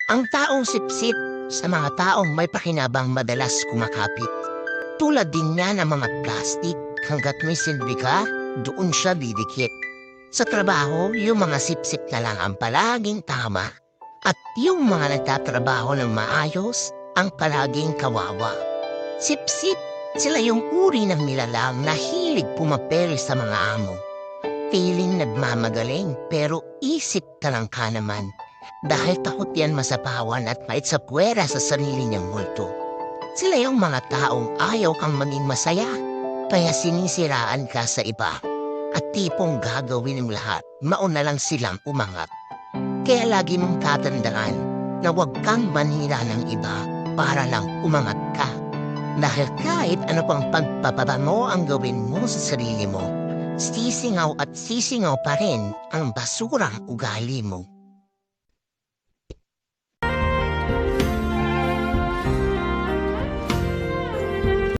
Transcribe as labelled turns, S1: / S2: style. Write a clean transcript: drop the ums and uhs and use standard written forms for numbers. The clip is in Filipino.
S1: Ang taong sipsip sa mga taong may pakinabang madalas kumakapit. Tulad din niya ng mga plastic, hanggat may silbi ka, doon siya didikit. Sa trabaho, yung mga sipsip na lang ang palaging tama. At yung mga nagtatrabaho ng maayos, ang palaging kawawa. Sipsip, sila yung uri ng nilalang na hilig pumapel sa mga amo. Feeling nagmamagaling pero isip talangka naman. Dahil takot yan masapawan at maitsapwera sa sarili niyang multo. Sila yung mga taong ayaw kang maging masaya, kaya sinisiraan ka sa iba. At tipong gagawin ng lahat, mauna lang silang umangat. Kaya lagi mong tatandaan na huwag kang manira ng iba para lang umangat ka. Dahil kahit ano pang pagpapaba mo ang gawin mo sa sarili mo, sisingaw at sisingaw pa rin ang basurang ugali mo.